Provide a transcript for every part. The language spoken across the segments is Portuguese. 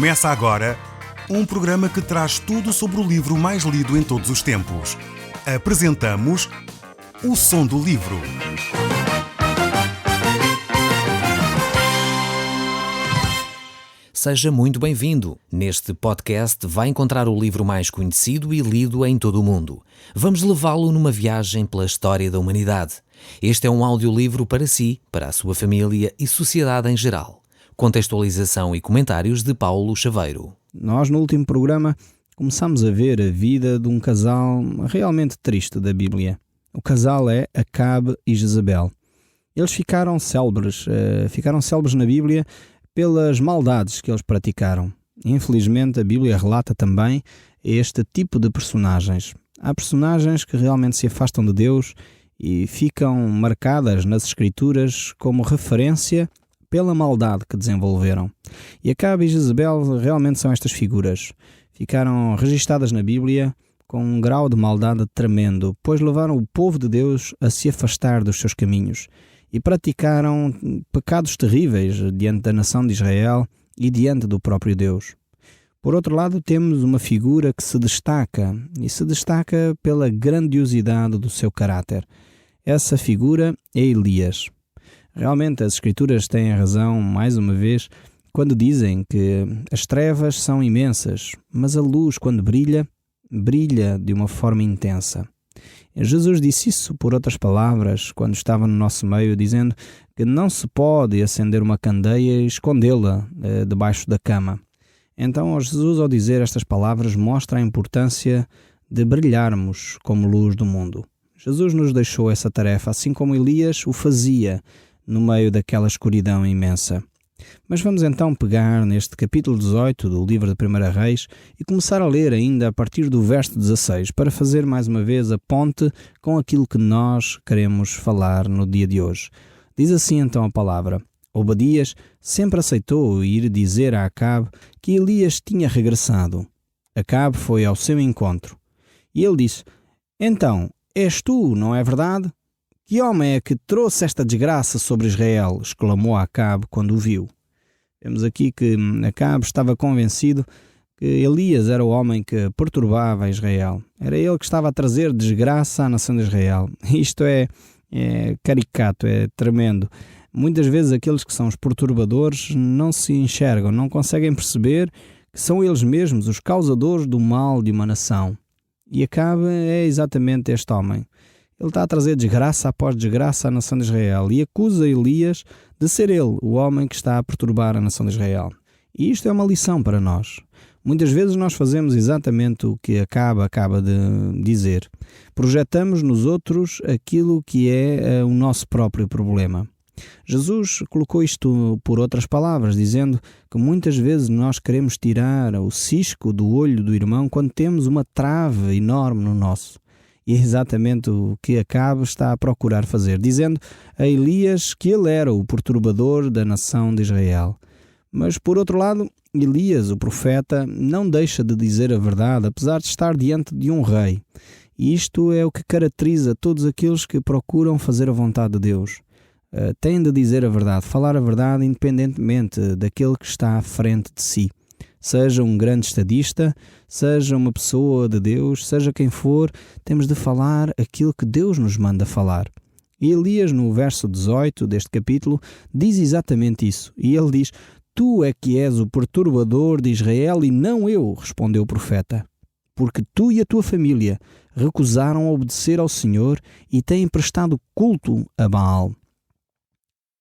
Começa agora um programa que traz tudo sobre o livro mais lido em todos os tempos. Apresentamos O Som do Livro. Seja muito bem-vindo. Neste podcast vai encontrar o livro mais conhecido e lido em todo o mundo. Vamos levá-lo numa viagem pela história da humanidade. Este é um audiolivro para si, para a sua família e sociedade em geral. Contextualização e comentários de Paulo Chaveiro. Nós, no último programa, começámos a ver a vida de um casal realmente triste da Bíblia. O casal é Acabe e Jezabel. Eles ficaram célebres na Bíblia pelas maldades que eles praticaram. Infelizmente, a Bíblia relata também este tipo de personagens. Há personagens que realmente se afastam de Deus e ficam marcadas nas Escrituras como referência pela maldade que desenvolveram. E Acabe e Jezabel realmente são estas figuras. Ficaram registadas na Bíblia com um grau de maldade tremendo, pois levaram o povo de Deus a se afastar dos seus caminhos e praticaram pecados terríveis diante da nação de Israel e diante do próprio Deus. Por outro lado, temos uma figura que se destaca pela grandiosidade do seu caráter. Essa figura é Elias. Realmente as Escrituras têm razão, mais uma vez, quando dizem que as trevas são imensas, mas a luz, quando brilha, brilha de uma forma intensa. Jesus disse isso, por outras palavras, quando estava no nosso meio, dizendo que não se pode acender uma candeia e escondê-la debaixo da cama. Então, Jesus, ao dizer estas palavras, mostra a importância de brilharmos como luz do mundo. Jesus nos deixou essa tarefa, assim como Elias o fazia no meio daquela escuridão imensa. Mas vamos então pegar neste capítulo 18 do livro de 1 Reis e começar a ler ainda a partir do verso 16, para fazer mais uma vez a ponte com aquilo que nós queremos falar no dia de hoje. Diz assim então a palavra: Obadias sempre aceitou ir dizer a Acabe que Elias tinha regressado. Acabe foi ao seu encontro e ele disse: Então, és tu, não é verdade? Que homem é que trouxe esta desgraça sobre Israel? Exclamou Acabe quando o viu. Vemos aqui que Acabe estava convencido que Elias era o homem que perturbava Israel. Era ele que estava a trazer desgraça à nação de Israel. Isto é caricato, é tremendo. Muitas vezes aqueles que são os perturbadores não se enxergam, não conseguem perceber que são eles mesmos os causadores do mal de uma nação. E Acabe é exatamente este homem. Ele está a trazer desgraça após desgraça à nação de Israel e acusa Elias de ser ele o homem que está a perturbar a nação de Israel. E isto é uma lição para nós. Muitas vezes nós fazemos exatamente o que Acabe acaba de dizer. Projetamos nos outros aquilo que é o nosso próprio problema. Jesus colocou isto por outras palavras, dizendo que muitas vezes nós queremos tirar o cisco do olho do irmão quando temos uma trave enorme no nosso. E é exatamente o que Acabe está a procurar fazer, dizendo a Elias que ele era o perturbador da nação de Israel. Mas, por outro lado, Elias, o profeta, não deixa de dizer a verdade, apesar de estar diante de um rei. E isto é o que caracteriza todos aqueles que procuram fazer a vontade de Deus. Têm de dizer a verdade, falar a verdade independentemente daquele que está à frente de si. Seja um grande estadista, seja uma pessoa de Deus, seja quem for, temos de falar aquilo que Deus nos manda falar. E Elias, no verso 18 deste capítulo, diz exatamente isso. E ele diz: Tu é que és o perturbador de Israel e não eu, respondeu o profeta. Porque tu e a tua família recusaram obedecer ao Senhor e têm prestado culto a Baal.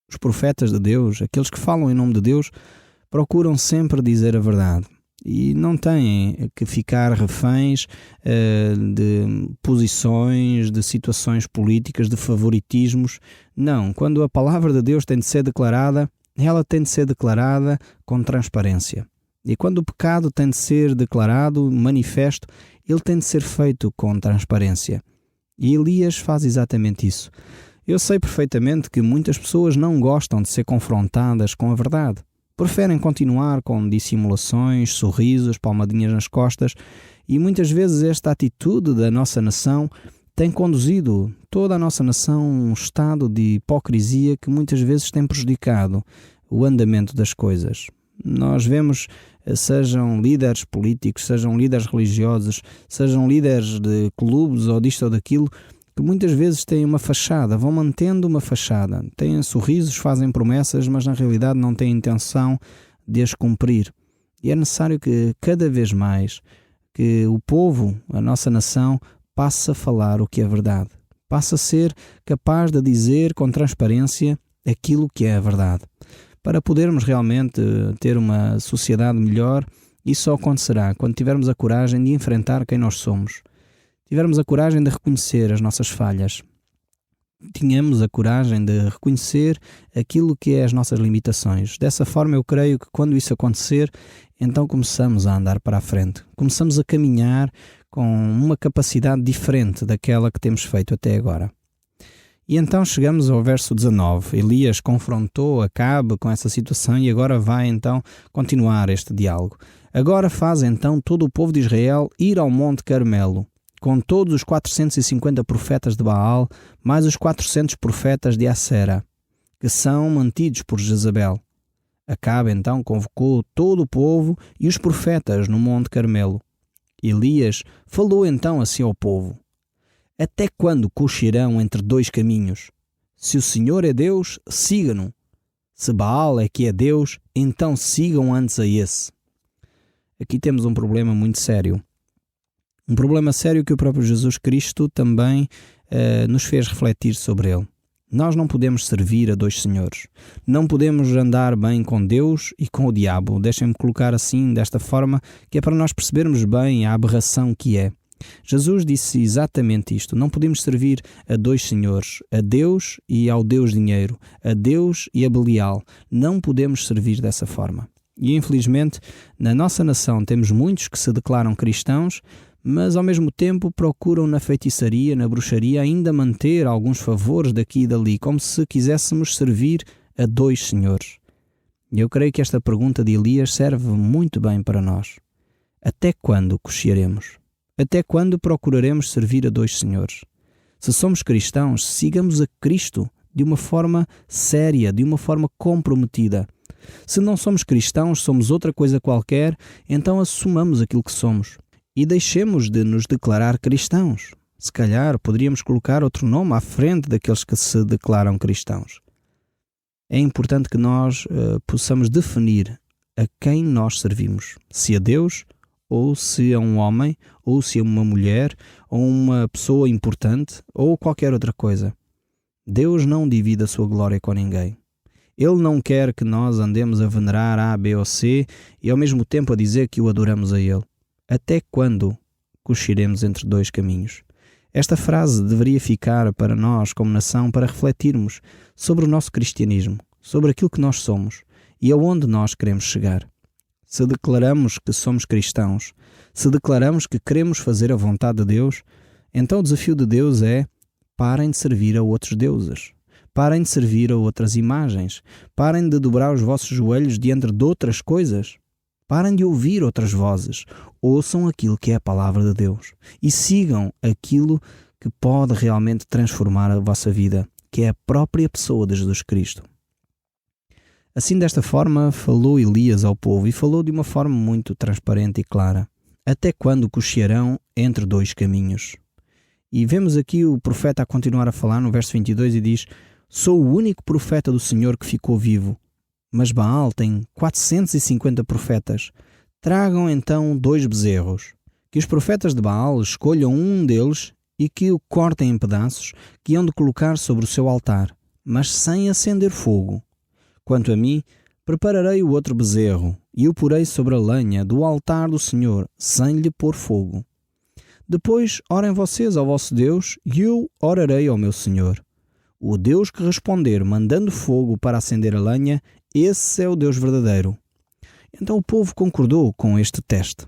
Os profetas de Deus, aqueles que falam em nome de Deus, procuram sempre dizer a verdade e não têm que ficar reféns de posições, de situações políticas, de favoritismos. Não, quando a palavra de Deus tem de ser declarada, ela tem de ser declarada com transparência. E quando o pecado tem de ser declarado, manifesto, ele tem de ser feito com transparência. E Elias faz exatamente isso. Eu sei perfeitamente que muitas pessoas não gostam de ser confrontadas com a verdade. Preferem continuar com dissimulações, sorrisos, palmadinhas nas costas, e muitas vezes esta atitude da nossa nação tem conduzido toda a nossa nação a um estado de hipocrisia que muitas vezes tem prejudicado o andamento das coisas. Nós vemos, sejam líderes políticos, sejam líderes religiosos, sejam líderes de clubes ou disto ou daquilo, que muitas vezes têm uma fachada, vão mantendo uma fachada. Têm sorrisos, fazem promessas, mas na realidade não têm intenção de as cumprir. E é necessário que cada vez mais que o povo, a nossa nação, passe a falar o que é verdade. Passe a ser capaz de dizer com transparência aquilo que é a verdade. Para podermos realmente ter uma sociedade melhor, isso só acontecerá quando tivermos a coragem de enfrentar quem nós somos. Tivermos a coragem de reconhecer as nossas falhas. Tenhamos a coragem de reconhecer aquilo que é as nossas limitações. Dessa forma eu creio que quando isso acontecer, então começamos a andar para a frente. Começamos a caminhar com uma capacidade diferente daquela que temos feito até agora. E então chegamos ao verso 19. Elias confrontou Acabe com essa situação e agora vai então continuar este diálogo. Agora faz então todo o povo de Israel ir ao Monte Carmelo, com todos os 450 profetas de Baal, mais os 400 profetas de Acera, que são mantidos por Jezabel. Acabe então convocou todo o povo e os profetas no Monte Carmelo. Elias falou então assim ao povo: até quando cochearão entre dois caminhos? Se o Senhor é Deus, sigam-no. Se Baal é que é Deus, então sigam antes a esse. Aqui temos um problema muito sério. Um problema sério que o próprio Jesus Cristo também nos fez refletir sobre ele. Nós não podemos servir a dois senhores. Não podemos andar bem com Deus e com o diabo. Deixem-me colocar assim, desta forma, que é para nós percebermos bem a aberração que é. Jesus disse exatamente isto. Não podemos servir a dois senhores, a Deus e ao Deus dinheiro, a Deus e a Belial. Não podemos servir dessa forma. E infelizmente, na nossa nação temos muitos que se declaram cristãos, mas ao mesmo tempo procuram na feitiçaria, na bruxaria, ainda manter alguns favores daqui e dali, como se quiséssemos servir a dois senhores. E eu creio que esta pergunta de Elias serve muito bem para nós. Até quando cochearemos? Até quando procuraremos servir a dois senhores? Se somos cristãos, sigamos a Cristo de uma forma séria, de uma forma comprometida. Se não somos cristãos, somos outra coisa qualquer, então assumamos aquilo que somos. E deixemos de nos declarar cristãos. Se calhar poderíamos colocar outro nome à frente daqueles que se declaram cristãos. É importante que nós possamos definir a quem nós servimos. Se a Deus, ou se a um homem, ou se a uma mulher, ou uma pessoa importante, ou qualquer outra coisa. Deus não divide a sua glória com ninguém. Ele não quer que nós andemos a venerar A, B ou C e ao mesmo tempo a dizer que o adoramos a Ele. Até quando cochearemos entre dois caminhos? Esta frase deveria ficar para nós como nação para refletirmos sobre o nosso cristianismo, sobre aquilo que nós somos e aonde nós queremos chegar. Se declaramos que somos cristãos, se declaramos que queremos fazer a vontade de Deus, então o desafio de Deus é: parem de servir a outros deuses, parem de servir a outras imagens, parem de dobrar os vossos joelhos diante de outras coisas, parem de ouvir outras vozes, ouçam aquilo que é a palavra de Deus e sigam aquilo que pode realmente transformar a vossa vida, que é a própria pessoa de Jesus Cristo. Assim, desta forma, falou Elias ao povo e falou de uma forma muito transparente e clara. Até quando cochearão entre dois caminhos? E vemos aqui o profeta a continuar a falar no verso 22 e diz: sou o único profeta do Senhor que ficou vivo, mas Baal tem 450 profetas. Tragam então 2 bezerros. Que os profetas de Baal escolham um deles e que o cortem em pedaços, que hão de colocar sobre o seu altar, mas sem acender fogo. Quanto a mim, prepararei o outro bezerro e o porei sobre a lenha do altar do Senhor, sem lhe pôr fogo. Depois orem vocês ao vosso Deus e eu orarei ao meu Senhor. O Deus que responder mandando fogo para acender a lenha, esse é o Deus verdadeiro. Então o povo concordou com este teste.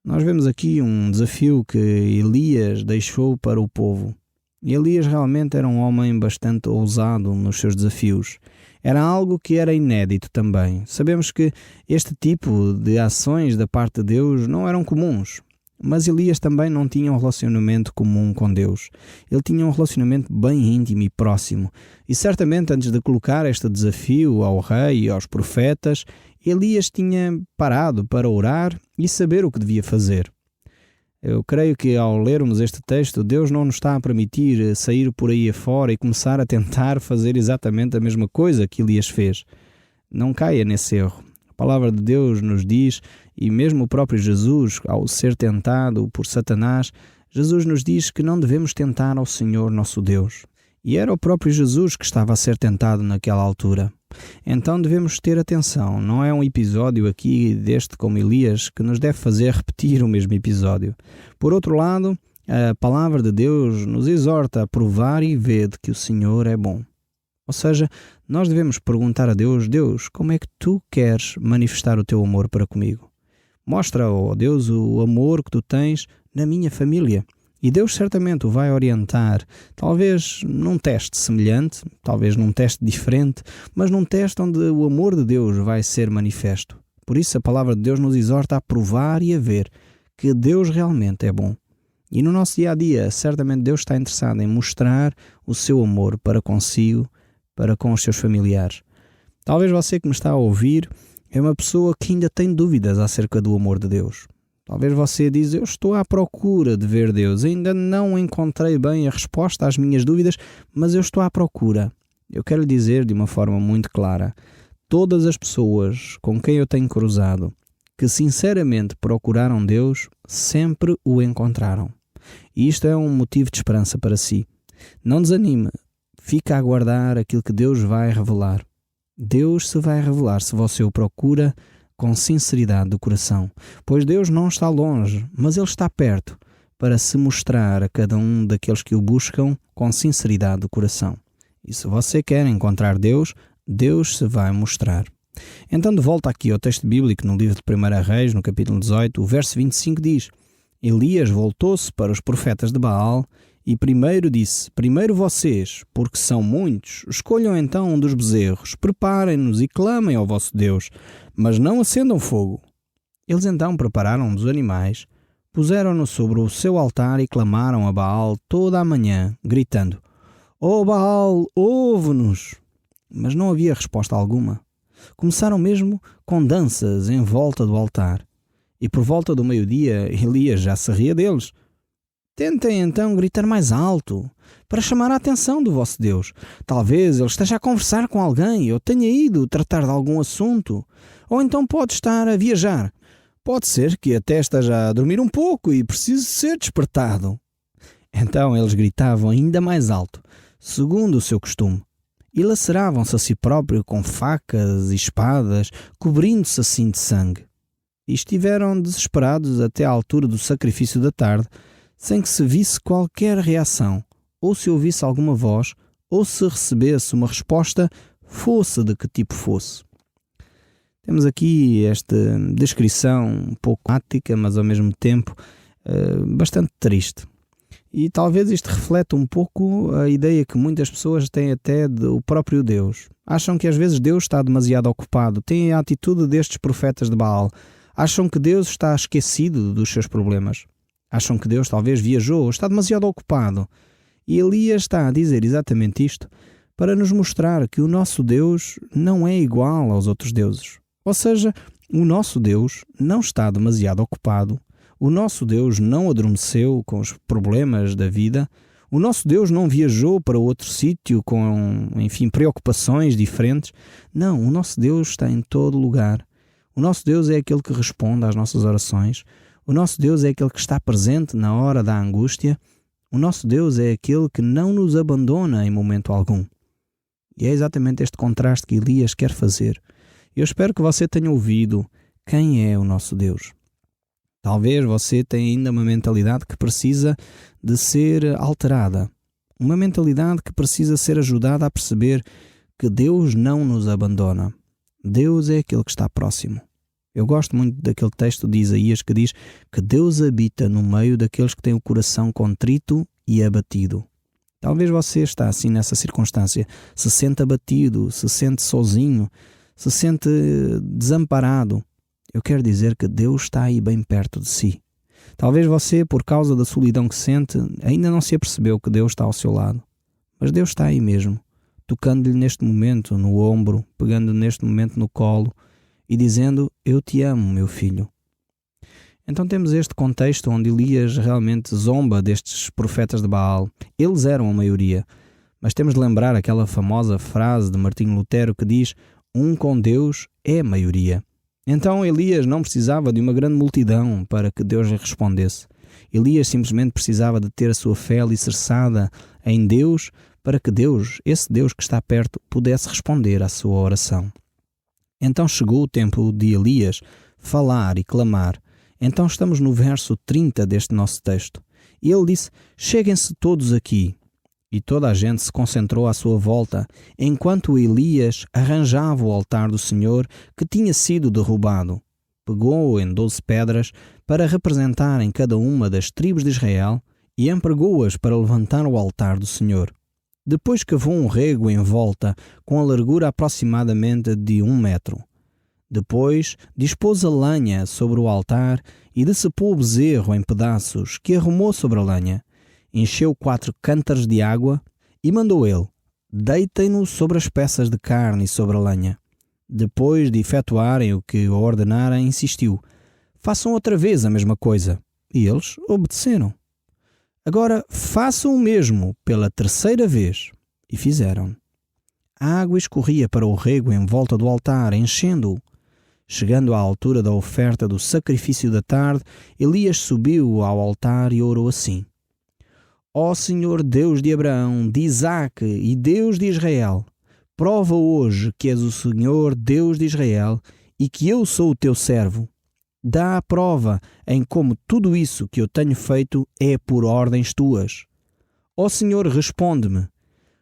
Nós vemos aqui um desafio que Elias deixou para o povo. E Elias realmente era um homem bastante ousado nos seus desafios. Era algo que era inédito também. Sabemos que este tipo de ações da parte de Deus não eram comuns. Mas Elias também não tinha um relacionamento comum com Deus. Ele tinha um relacionamento bem íntimo e próximo. E certamente antes de colocar este desafio ao rei e aos profetas, Elias tinha parado para orar e saber o que devia fazer. Eu creio que ao lermos este texto, Deus não nos está a permitir sair por aí afora e começar a tentar fazer exatamente a mesma coisa que Elias fez. Não caia nesse erro. A palavra de Deus nos diz, e mesmo o próprio Jesus, ao ser tentado por Satanás, Jesus nos diz que não devemos tentar ao Senhor nosso Deus. E era o próprio Jesus que estava a ser tentado naquela altura. Então devemos ter atenção, não é um episódio aqui deste como Elias que nos deve fazer repetir o mesmo episódio. Por outro lado, a palavra de Deus nos exorta a provar e ver que o Senhor é bom. Ou seja, nós devemos perguntar a Deus, Deus, como é que tu queres manifestar o teu amor para comigo? Mostra, ó Deus, o amor que tu tens na minha família. E Deus certamente o vai orientar, talvez num teste semelhante, talvez num teste diferente, mas num teste onde o amor de Deus vai ser manifesto. Por isso a palavra de Deus nos exorta a provar e a ver que Deus realmente é bom. E no nosso dia-a-dia, certamente Deus está interessado em mostrar o seu amor para consigo, para com os seus familiares. Talvez você que me está a ouvir é uma pessoa que ainda tem dúvidas acerca do amor de Deus. Talvez você diz, eu estou à procura de ver Deus, ainda não encontrei bem a resposta às minhas dúvidas, mas eu estou à procura. Eu quero lhe dizer de uma forma muito clara, todas as pessoas com quem eu tenho cruzado, que sinceramente procuraram Deus, sempre o encontraram. E isto é um motivo de esperança para si. Não desanime, fica a aguardar aquilo que Deus vai revelar. Deus se vai revelar se você o procura com sinceridade do coração, pois Deus não está longe, mas Ele está perto para se mostrar a cada um daqueles que o buscam com sinceridade do coração. E se você quer encontrar Deus, Deus se vai mostrar. Então, de volta aqui ao texto bíblico no livro de 1 Reis, no capítulo 18, o verso 25 diz: Elias voltou-se para os profetas de Baal e primeiro disse: primeiro vocês, porque são muitos, escolham então um dos bezerros, preparem-nos e clamem ao vosso Deus, mas não acendam fogo. Eles então prepararam um dos animais, puseram-no sobre o seu altar e clamaram a Baal toda a manhã, gritando: ó Baal, ouve-nos! Mas não havia resposta alguma. Começaram mesmo com danças em volta do altar. E por volta do meio-dia, Elias já se ria deles. Tentem então gritar mais alto, para chamar a atenção do vosso Deus. Talvez ele esteja a conversar com alguém, ou tenha ido tratar de algum assunto. Ou então pode estar a viajar. Pode ser que até esteja a dormir um pouco e precise ser despertado. Então eles gritavam ainda mais alto, segundo o seu costume. E laceravam-se a si próprio com facas e espadas, cobrindo-se assim de sangue. E estiveram desesperados até à altura do sacrifício da tarde, sem que se visse qualquer reação, ou se ouvisse alguma voz, ou se recebesse uma resposta, fosse de que tipo fosse. Temos aqui esta descrição um pouco ática, mas ao mesmo tempo bastante triste. E talvez isto reflete um pouco a ideia que muitas pessoas têm até do próprio Deus. Acham que às vezes Deus está demasiado ocupado, têm a atitude destes profetas de Baal. Acham que Deus está esquecido dos seus problemas. Acham que Deus talvez viajou, está demasiado ocupado. E Elias está a dizer exatamente isto para nos mostrar que o nosso Deus não é igual aos outros deuses. Ou seja, o nosso Deus não está demasiado ocupado. O nosso Deus não adormeceu com os problemas da vida. O nosso Deus não viajou para outro sítio com, preocupações diferentes. Não, o nosso Deus está em todo lugar. O nosso Deus é aquele que responde às nossas orações. O nosso Deus é aquele que está presente na hora da angústia. O nosso Deus é aquele que não nos abandona em momento algum. E é exatamente este contraste que Elias quer fazer. Eu espero que você tenha ouvido quem é o nosso Deus. Talvez você tenha ainda uma mentalidade que precisa de ser alterada. Uma mentalidade que precisa ser ajudada a perceber que Deus não nos abandona. Deus é aquele que está próximo. Eu gosto muito daquele texto de Isaías que diz que Deus habita no meio daqueles que têm o coração contrito e abatido. Talvez você está assim nessa circunstância, se sente abatido, se sente sozinho, se sente desamparado. Eu quero dizer que Deus está aí bem perto de si. Talvez você, por causa da solidão que sente, ainda não se apercebeu que Deus está ao seu lado. Mas Deus está aí mesmo, tocando-lhe neste momento no ombro, pegando-lhe neste momento no colo e dizendo: eu te amo, meu filho. Então temos este contexto onde Elias realmente zomba destes profetas de Baal. Eles eram a maioria, mas temos de lembrar aquela famosa frase de Martinho Lutero que diz: um com Deus é a maioria. Então Elias não precisava de uma grande multidão para que Deus lhe respondesse. Elias simplesmente precisava de ter a sua fé alicerçada em Deus para que Deus, esse Deus que está perto, pudesse responder à sua oração. Então chegou o tempo de Elias falar e clamar. Então estamos no verso 30 deste nosso texto. E ele disse: cheguem-se todos aqui. E toda a gente se concentrou à sua volta, enquanto Elias arranjava o altar do Senhor que tinha sido derrubado. Pegou em 12 pedras para representarem cada uma das tribos de Israel e empregou-as para levantar o altar do Senhor. Depois cavou um rego em volta, com a largura aproximadamente de 1 metro. Depois dispôs a lenha sobre o altar e decepou o bezerro em pedaços, que arrumou sobre a lenha. Encheu 4 cântaros de água e mandou ele: deitem-no sobre as peças de carne e sobre a lenha. Depois de efetuarem o que ordenara, insistiu: façam outra vez a mesma coisa. E eles obedeceram. Agora façam o mesmo pela 3ª vez. E fizeram. A água escorria para o rego em volta do altar, enchendo-o. Chegando à altura da oferta do sacrifício da tarde, Elias subiu ao altar e orou assim: ó Senhor Deus de Abraão, de Isaque e Deus de Israel, prova hoje que és o Senhor Deus de Israel e que eu sou o teu servo. Dá a prova em como tudo isso que eu tenho feito é por ordens tuas. Ó Senhor, responde-me.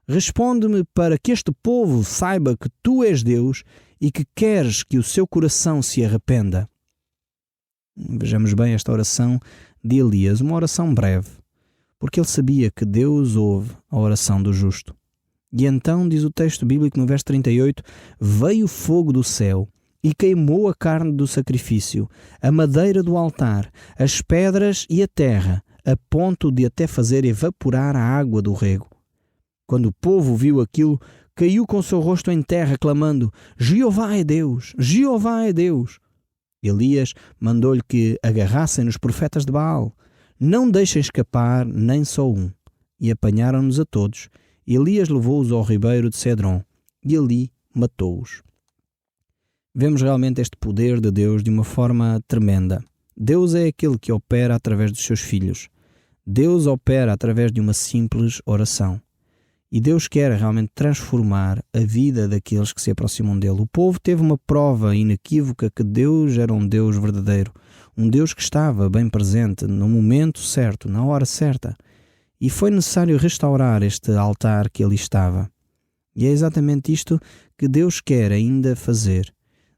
Responde-me para que este povo saiba que tu és Deus e que queres que o seu coração se arrependa. Vejamos bem esta oração de Elias, uma oração breve, porque ele sabia que Deus ouve a oração do justo. E então, diz o texto bíblico no verso 38, veio fogo do céu e queimou a carne do sacrifício, a madeira do altar, as pedras e a terra, a ponto de até fazer evaporar a água do rego. Quando o povo viu aquilo, caiu com o seu rosto em terra, clamando: Jeová é Deus! Jeová é Deus! Elias mandou-lhe que agarrassem nos profetas de Baal. Não deixem escapar nem só um. E apanharam-nos a todos. Elias levou-os ao ribeiro de Cedron e ali matou-os. Vemos realmente este poder de Deus de uma forma tremenda. Deus é aquele que opera através dos seus filhos. Deus opera através de uma simples oração. E Deus quer realmente transformar a vida daqueles que se aproximam dele. O povo teve uma prova inequívoca que Deus era um Deus verdadeiro. Um Deus que estava bem presente no momento certo, na hora certa. E foi necessário restaurar este altar que ali estava. E é exatamente isto que Deus quer ainda fazer.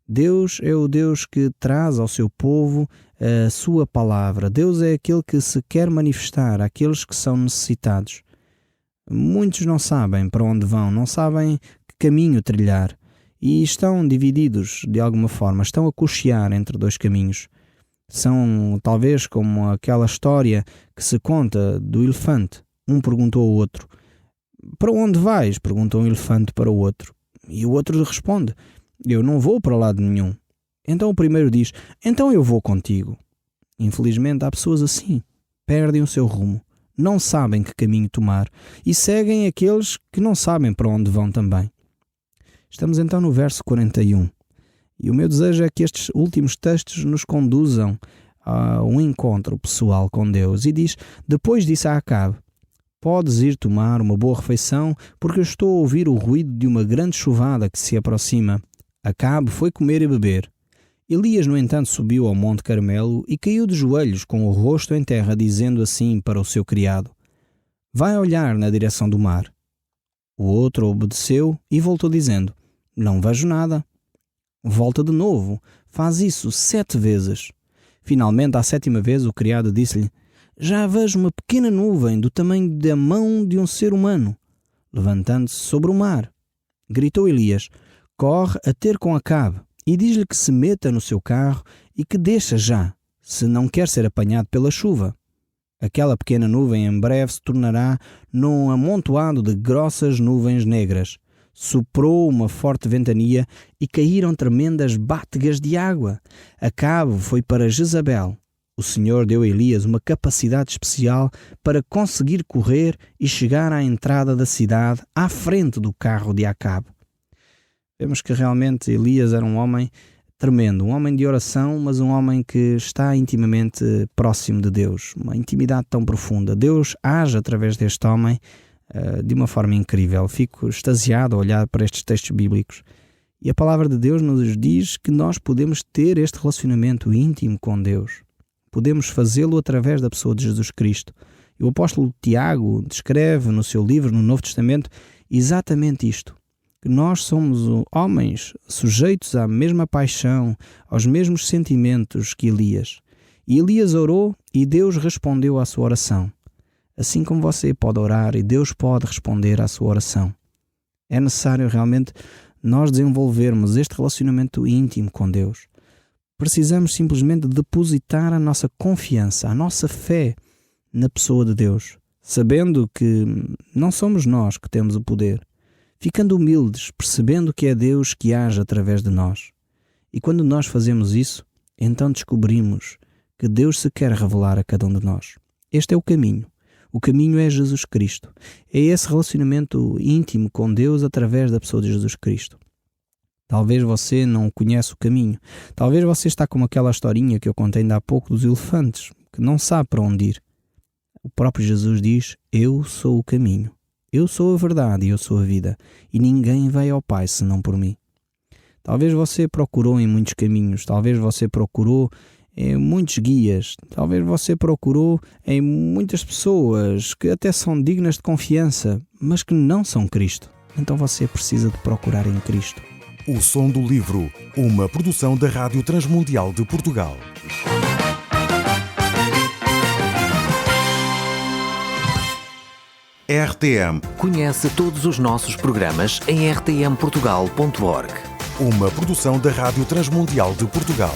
Deus é o Deus que traz ao seu povo a sua palavra. Deus é aquele que se quer manifestar àqueles que são necessitados. Muitos não sabem para onde vão, não sabem que caminho trilhar e estão divididos de alguma forma, estão a cochear entre dois caminhos. São talvez como aquela história que se conta do elefante. Um perguntou ao outro: para onde vais? Pergunta um elefante para o outro. E o outro responde: eu não vou para lado nenhum. Então o primeiro diz: então eu vou contigo. Infelizmente há pessoas assim, perdem o seu rumo. Não sabem que caminho tomar e seguem aqueles que não sabem para onde vão também. Estamos então no verso 41 e o meu desejo é que estes últimos textos nos conduzam a um encontro pessoal com Deus. E diz: depois disse a Acabe: podes ir tomar uma boa refeição, porque eu estou a ouvir o ruído de uma grande chuvada que se aproxima. Acabe foi comer e beber. Elias, no entanto, subiu ao Monte Carmelo e caiu de joelhos com o rosto em terra, dizendo assim para o seu criado: vai olhar na direção do mar. O outro obedeceu e voltou dizendo: não vejo nada. Volta de novo, faz isso 7 vezes. Finalmente, à 7ª vez, o criado disse-lhe: já vejo uma pequena nuvem do tamanho da mão de um ser humano, levantando-se sobre o mar. Gritou Elias: corre a ter com Acabe e diz-lhe que se meta no seu carro e que desça já. se não quer ser apanhado pela chuva. Aquela pequena nuvem em breve se tornará num amontoado de grossas nuvens negras. Soprou uma forte ventania e caíram tremendas bátegas de água. Acabe foi para Jezabel. O Senhor deu a Elias uma capacidade especial para conseguir correr e chegar à entrada da cidade à frente do carro de Acabe. Vemos que realmente Elias era um homem tremendo, um homem de oração, mas um homem que está intimamente próximo de Deus, uma intimidade tão profunda. Deus age através deste homem de uma forma incrível. Fico extasiado a olhar para estes textos bíblicos. E a palavra de Deus nos diz que nós podemos ter este relacionamento íntimo com Deus. Podemos fazê-lo através da pessoa de Jesus Cristo. E o apóstolo Tiago descreve no seu livro, no Novo Testamento, exatamente isto. Que nós somos homens sujeitos à mesma paixão, aos mesmos sentimentos que Elias. E Elias orou e Deus respondeu à sua oração. Assim como você pode orar e Deus pode responder à sua oração. É necessário realmente nós desenvolvermos este relacionamento íntimo com Deus. Precisamos simplesmente depositar a nossa confiança, a nossa fé na pessoa de Deus, sabendo que não somos nós que temos o poder, ficando humildes, percebendo que é Deus que age através de nós. E quando nós fazemos isso, então descobrimos que Deus se quer revelar a cada um de nós. Este é o caminho. O caminho é Jesus Cristo. É esse relacionamento íntimo com Deus através da pessoa de Jesus Cristo. Talvez você não conheça o caminho. Talvez você está como aquela historinha que eu contei ainda há pouco dos elefantes, que não sabe para onde ir. O próprio Jesus diz: eu sou o caminho. Eu sou a verdade e eu sou a vida. E ninguém vai ao Pai senão por mim. Talvez você procurou em muitos caminhos. Talvez você procurou em muitos guias. Talvez você procurou em muitas pessoas que até são dignas de confiança, mas que não são Cristo. Então você precisa de procurar em Cristo. O Som do Livro, uma produção da Rádio Transmundial de Portugal. RTM. Conhece todos os nossos programas em rtmportugal.org. Uma produção da Rádio Transmundial de Portugal.